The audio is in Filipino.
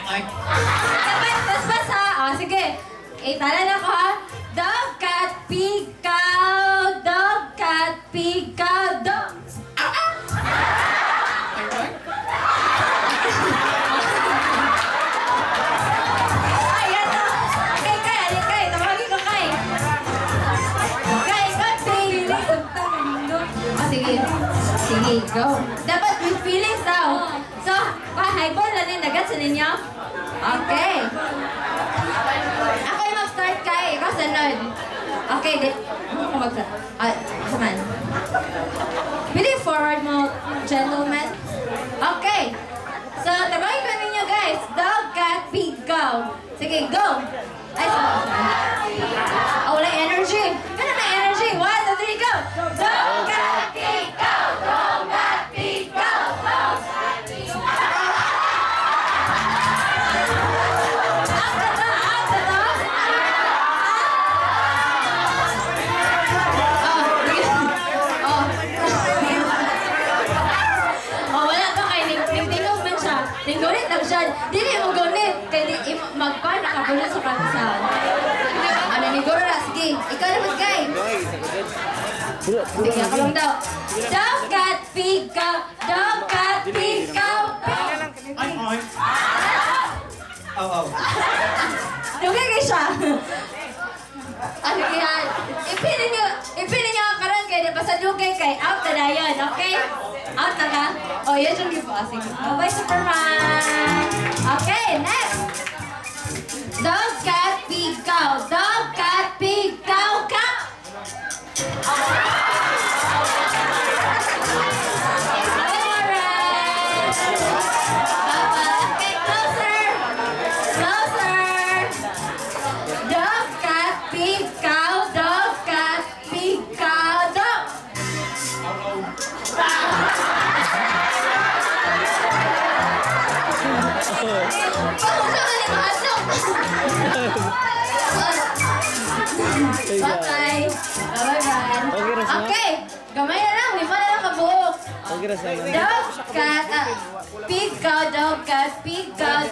Ay. Pas ha. O, sige. Talan ako ha. Dog, cat, pig, cow. Dog, cat, pig, cow. Dog. Ayan na. Okay, Kay. Alin, Kay. Tawagin ko, Kay. Kay, ikaw, Bailey. O, sige. Sige, go. Dapat with feelings daw. So, highball na rin dagat sa ninyo? Okay. Ako yung mag-start, Kay. Ikaw sunod. Okay, ako mag-start. Saman. Pili forward mo, gentlemen. Okay. So, tabagin ko ninyo, guys. Dog, cat, pig, go. Sige, go. Ay, wala energy. Ganun na energy. 1, 2, 3, go. Dog, cat, pig, go. Dog, cat, pig, go. Dog, cat, pig, go. Tinggunit lang siya. Dili mo gunit. Kaya magpa nakabunod sa kansan. Ano ni Goro na? Sige. Ikaw naman, Kay. Sige, ako lang daw. Dog, cat, pig, cow. Dog, cat, pig, cow. Ay, ay. Oh. Dugay kayo siya. Ano yan? Ipinin niyo ang karan kayo. Pasadugay kay out na yan. Okay? Out na ka? O, yan yung gipo. Sige. Bye-bye, Superman. Okay, next. Dog, cat, pig, cow. Dog, cat, pig, cow, cow. Alright. Bye-bye. Okay, closer. Closer. Dog, cat, pig, cow. Dog, cat, pig, cow, dog. Bye-bye. Bye-bye. Okay. Gamay na lang. Lima na lang kabuok. Dog, cat, pig, cow, dog, cat, pig, cow.